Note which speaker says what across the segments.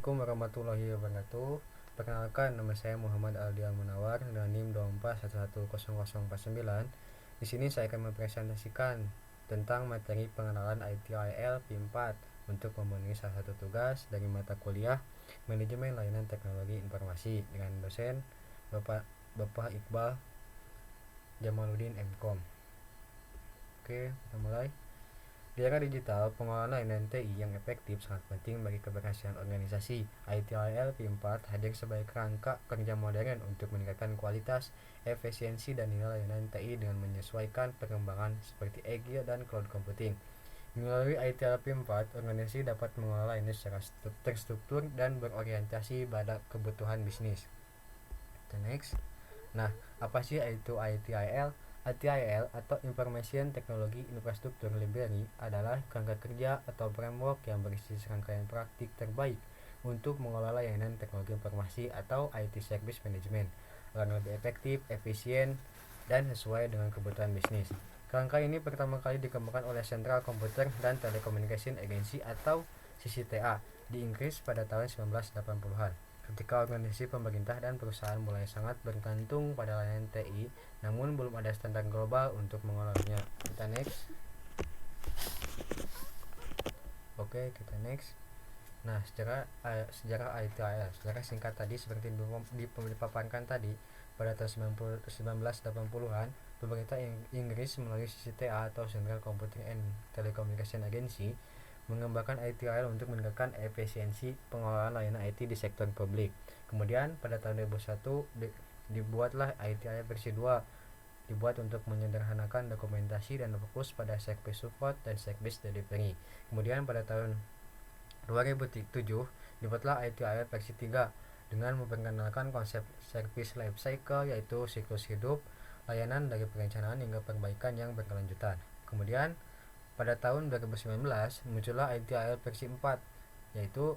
Speaker 1: Assalamualaikum warahmatullahi wabarakatuh. Perkenalkan, nama saya Muhammad Aldian Munawar dengan NIM 24110049. Di sini saya akan mempresentasikan tentang materi pengenalan ITIL P4 untuk memenuhi salah satu tugas dari mata kuliah Manajemen Layanan Teknologi Informasi dengan dosen Bapak Iqbal Jamaluddin MKOM. Oke, kita mulai. Di era digital, pengelolaan layanan TI yang efektif sangat penting bagi keberhasilan organisasi. ITIL P4 hadir sebagai kerangka kerja modern untuk meningkatkan kualitas, efisiensi, dan nilai layanan TI dengan menyesuaikan perkembangan seperti agile dan cloud computing. Melalui ITIL P4, organisasi dapat mengelola layanan secara terstruktur dan berorientasi pada kebutuhan bisnis. Next. Nah, apa sih itu ITIL? ITIL atau Information Technology Infrastructure Library adalah kerangka kerja atau framework yang berisi serangkaian praktik terbaik untuk mengelola layanan teknologi informasi atau IT Service Management agar lebih efektif, efisien, dan sesuai dengan kebutuhan bisnis. Kerangka ini pertama kali dikembangkan oleh Central Computer and Telecommunication Agency atau CCTA di Inggris pada tahun 1980-an. Ketika organisasi pemerintah dan perusahaan mulai sangat bergantung pada layanan TI, namun belum ada standar global untuk mengelolanya. Kita next. Oke, kita next. Nah, sejarah ITIL, sejarah singkat tadi seperti dipaparkan tadi, pada tahun 1980-an, pemerintah Inggris melalui CCTA atau Central Computing and Telecommunication Agency mengembangkan ITIL untuk meningkatkan efisiensi pengelolaan layanan IT di sektor publik. Kemudian pada tahun 2001 dibuatlah ITIL versi 2, dibuat untuk menyederhanakan dokumentasi dan fokus pada service support dan service delivery. Kemudian pada tahun 2007 dibuatlah ITIL versi 3 dengan memperkenalkan konsep service life cycle, yaitu siklus hidup layanan dari perencanaan hingga perbaikan yang berkelanjutan. Kemudian pada tahun 2019 muncullah ITIL versi 4, yaitu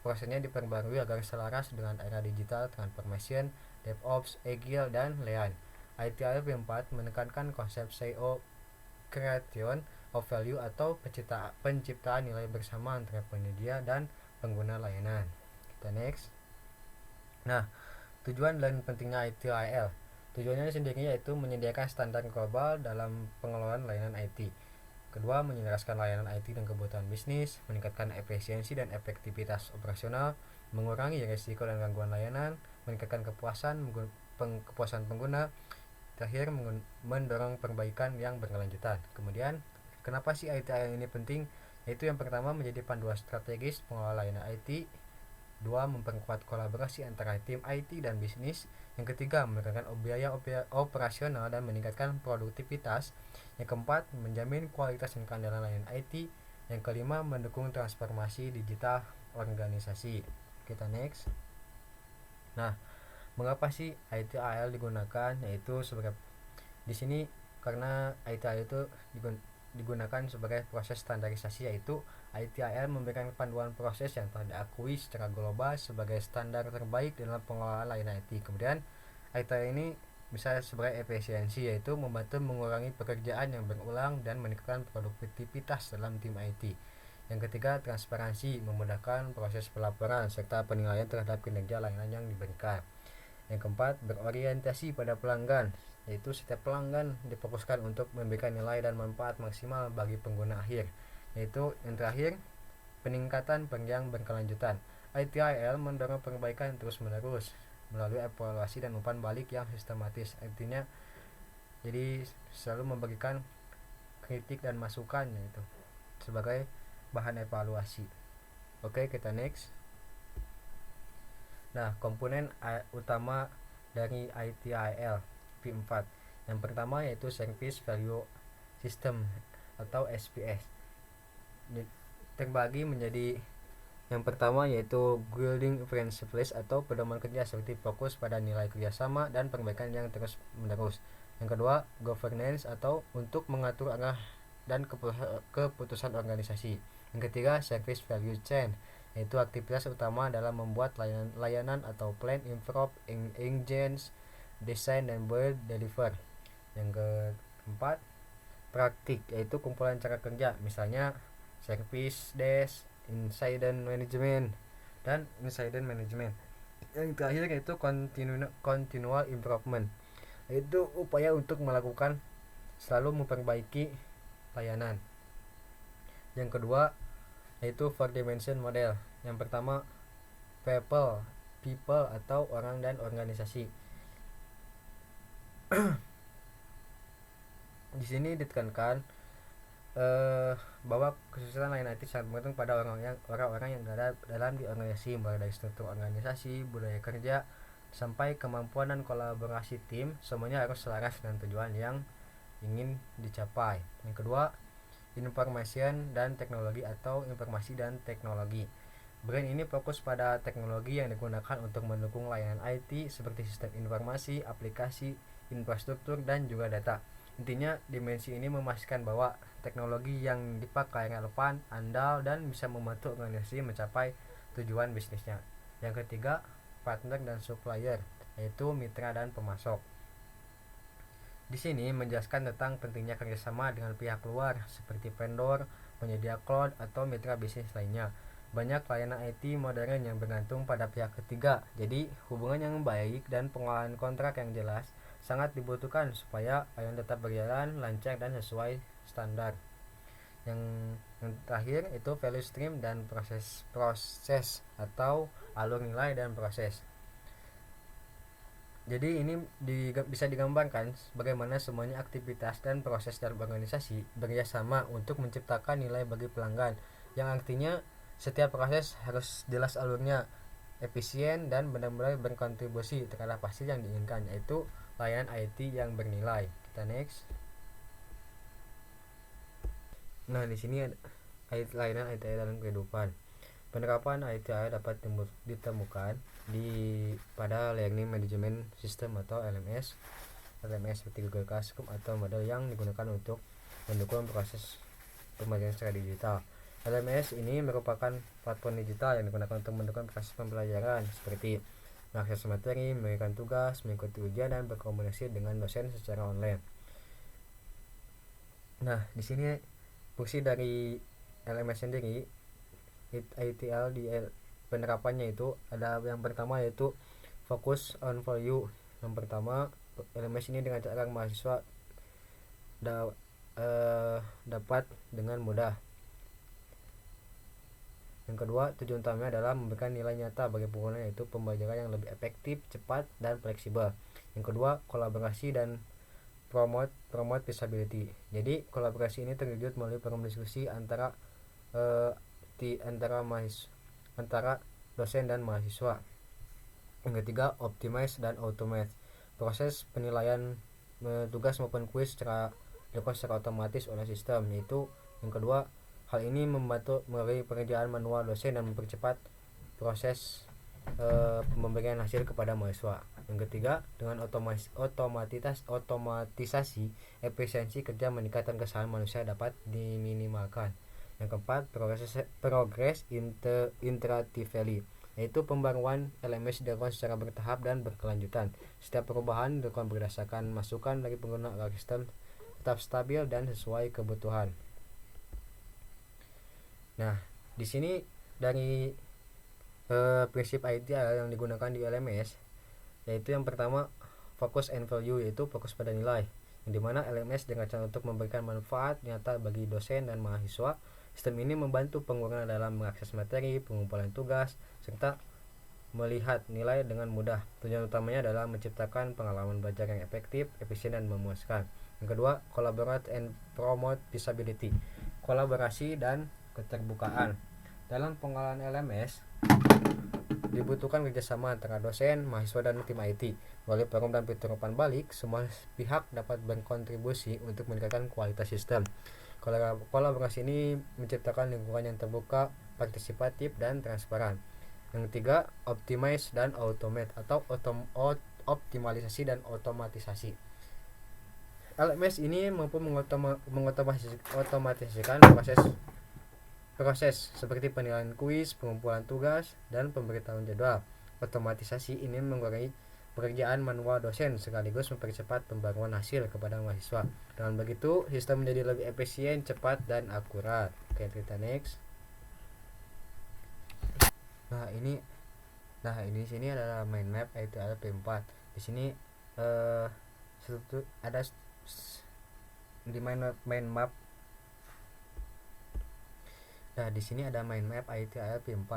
Speaker 1: prosesnya diperbarui agar selaras dengan era digital, transformation, DevOps, Agile, dan Lean. ITIL V4 menekankan konsep CEO Creation of Value atau penciptaan nilai bersama antara penyedia dan pengguna layanan. Kita next. Nah, tujuan dan pentingnya ITIL. Tujuannya sendiri yaitu menyediakan standar global dalam pengelolaan layanan IT. Kedua, menyelaraskan layanan IT dan kebutuhan bisnis, meningkatkan efisiensi dan efektivitas operasional, mengurangi risiko dan gangguan layanan, meningkatkan kepuasan pengguna, terakhir mendorong perbaikan yang berkelanjutan. Kemudian, kenapa sih ITIL ini penting? Yaitu yang pertama, menjadi panduan strategis pengelola layanan IT. 2. Memperkuat kolaborasi antara tim IT dan bisnis. Yang ketiga, menurunkan biaya operasional dan meningkatkan produktivitas. Yang keempat, menjamin kualitas dan keandalan layanan IT. Yang kelima, mendukung transformasi digital organisasi. Kita next. Nah, mengapa sih ITIL digunakan? Yaitu sebagai di sini karena ITIL itu digunakan sebagai proses standarisasi, yaitu ITIL memberikan panduan proses yang telah diakui secara global sebagai standar terbaik dalam pengelolaan layanan IT. Kemudian ITIL ini bisa sebagai efisiensi, yaitu membantu mengurangi pekerjaan yang berulang dan meningkatkan produktivitas dalam tim IT. Yang ketiga, transparansi, memudahkan proses pelaporan serta penilaian terhadap kinerja layanan yang diberikan. Yang keempat, berorientasi pada pelanggan, yaitu setiap pelanggan difokuskan untuk memberikan nilai dan manfaat maksimal bagi pengguna akhir. Yaitu yang terakhir, peningkatan yang berkelanjutan. ITIL mendorong perbaikan terus-menerus melalui evaluasi dan umpan balik yang sistematis. Artinya jadi selalu memberikan kritik dan masukan, yaitu sebagai bahan evaluasi. Oke, kita next. Nah, komponen utama dari ITIL P4 yang pertama yaitu Service Value System atau SPS. Terbagi menjadi yang pertama yaitu Guiding Principles atau pedoman kerja, seperti fokus pada nilai kerjasama dan perbaikan yang terus menerus. Yang kedua, Governance atau untuk mengatur arah dan keputusan organisasi. Yang ketiga, Service Value Chain, yaitu aktivitas utama dalam membuat layanan atau plan, improve, engage, design, dan build, deliver. Yang keempat, praktik, yaitu kumpulan cara kerja, misalnya service desk, incident management, dan incident management. Yang terakhir yaitu continual improvement, yaitu upaya untuk melakukan selalu memperbaiki layanan. Yang kedua yaitu 4 dimension model. Yang pertama people atau orang dan organisasi. Di sini ditekankan bahwa kesuksesan layanan IT sangat bergantung pada orang-orang yang dalam di organisasi, mulai dari struktur organisasi, budaya kerja, sampai kemampuan dan kolaborasi tim. Semuanya harus selaras dengan tujuan yang ingin dicapai. Yang kedua, information dan teknologi atau informasi dan teknologi. Bagian ini fokus pada teknologi yang digunakan untuk mendukung layanan IT seperti sistem informasi, aplikasi, infrastruktur, dan juga data. Intinya, dimensi ini memastikan bahwa teknologi yang dipakai relevan, andal, dan bisa membantu organisasi mencapai tujuan bisnisnya. Yang ketiga, partner dan supplier, yaitu mitra dan pemasok. Di sini menjelaskan tentang pentingnya kerjasama dengan pihak luar seperti vendor, penyedia cloud, atau mitra bisnis lainnya. Banyak layanan IT modern yang bergantung pada pihak ketiga, jadi hubungan yang baik dan pengelolaan kontrak yang jelas sangat dibutuhkan supaya layanan tetap berjalan lancar dan sesuai standar. Yang terakhir itu value stream dan proses atau alur nilai dan proses. Jadi ini bisa digambarkan bagaimana semuanya aktivitas dan proses dalam organisasi bekerjasama untuk menciptakan nilai bagi pelanggan, yang artinya setiap proses harus jelas alurnya, efisien, dan benar-benar berkontribusi terhadap hasil yang diinginkan, yaitu layanan IT yang bernilai. Kita next. Nah, di sini ada layanan IT dalam kehidupan. Penerapan ITI dapat ditemukan pada Learning Management System atau LMS seperti Google Classroom atau model yang digunakan untuk mendukung proses pembelajaran secara digital. LMS ini merupakan platform digital yang digunakan untuk mendukung proses pembelajaran seperti mengakses materi, memberikan tugas, mengikuti ujian, dan berkomunikasi dengan dosen secara online. Nah, di sini fungsi dari LMS sendiri, ITL di penerapannya itu ada yang pertama yaitu focus on value. Yang pertama, LMS ini dengan cara mahasiswa dapat dengan mudah. Yang kedua, tujuan utamanya adalah memberikan nilai nyata bagi pengguna, yaitu pembelajaran yang lebih efektif, cepat, dan fleksibel. Yang kedua, kolaborasi dan promote usability. Jadi kolaborasi ini terwujud melalui forum diskusi antara dosen dan mahasiswa. Yang ketiga, optimize dan automate. Proses penilaian tugas maupun kuis dilakukan secara otomatis oleh sistem. Yaitu yang kedua, hal ini membantu mengurangi pekerjaan manual dosen dan mempercepat proses pemberian hasil kepada mahasiswa. Yang ketiga, dengan otomatisasi, efisiensi kerja meningkat dan kesalahan manusia dapat diminimalkan. Yang keempat, progress iteratively, yaitu pembaruan LMS dilakukan secara bertahap dan berkelanjutan. Setiap perubahan dilakukan berdasarkan masukan dari pengguna agar sistem tetap stabil dan sesuai kebutuhan. Nah, di sini dari prinsip ITIL yang digunakan di LMS, yaitu yang pertama focus and value, yaitu fokus pada nilai, yang dimana LMS dirancang untuk memberikan manfaat nyata bagi dosen dan mahasiswa. Sistem ini membantu pengguna dalam mengakses materi, pengumpulan tugas, serta melihat nilai dengan mudah. Tujuan utamanya adalah menciptakan pengalaman belajar yang efektif, efisien, dan memuaskan. Yang kedua, collaborate and promote usability, kolaborasi dan keterbukaan. Dalam pengelolaan LMS dibutuhkan kerjasama antara dosen, mahasiswa, dan tim IT. Melalui forum dan fitur umpan balik, semua pihak dapat berkontribusi untuk meningkatkan kualitas sistem. Kolaborasi ini menciptakan lingkungan yang terbuka, partisipatif, dan transparan. Yang ketiga, optimize dan automate atau optimalisasi dan otomatisasi. LMS ini mampu mengotomatisasikan proses seperti penilaian kuis, pengumpulan tugas, dan pemberitahuan jadwal. Otomatisasi ini mengurangi pekerjaan manual dosen sekaligus mempercepat pembaruan hasil kepada mahasiswa. Dengan begitu, sistem menjadi lebih efisien, cepat, dan akurat. Oke, kita next. Nah, ini sini adalah mind map ITIL P4. Di sini ada di mind map. Nah, di sini ada mind map ITIL P4.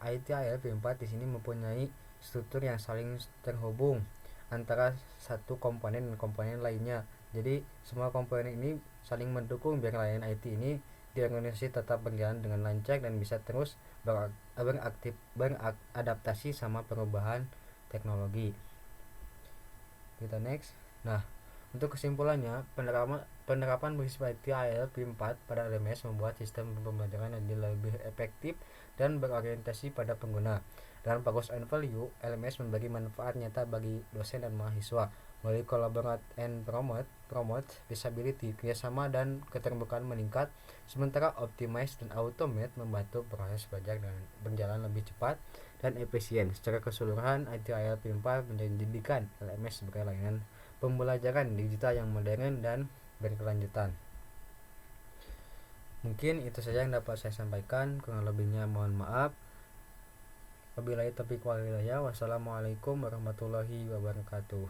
Speaker 1: ITIL P4 di sini mempunyai struktur yang saling terhubung antara satu komponen dan komponen lainnya. Jadi semua komponen ini saling mendukung biar layanan IT ini di organisasi tetap berjalan dengan lancar dan bisa terus beradaptasi sama perubahan teknologi. Kita next. Nah, untuk kesimpulannya, penerapan prinsip ITIL P4 pada LMS membuat sistem pembelajaran jadi lebih efektif dan berorientasi pada pengguna. Dalam Focus on Value, LMS memberi manfaat nyata bagi dosen dan mahasiswa melalui collaborate and promote disability, kerjasama dan keterbukaan meningkat, sementara optimize dan automate membantu proses belajar dan berjalan lebih cepat dan efisien. Secara keseluruhan, ITIL P4 menjadikan LMS sebagai layanan pembelajaran digital yang modern dan berkelanjutan. Mungkin itu saja yang dapat saya sampaikan, kurang lebihnya mohon maaf. Wabillahi taufiq wal hidayah. Wassalamualaikum warahmatullahi wabarakatuh.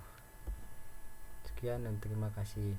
Speaker 1: Sekian dan terima kasih.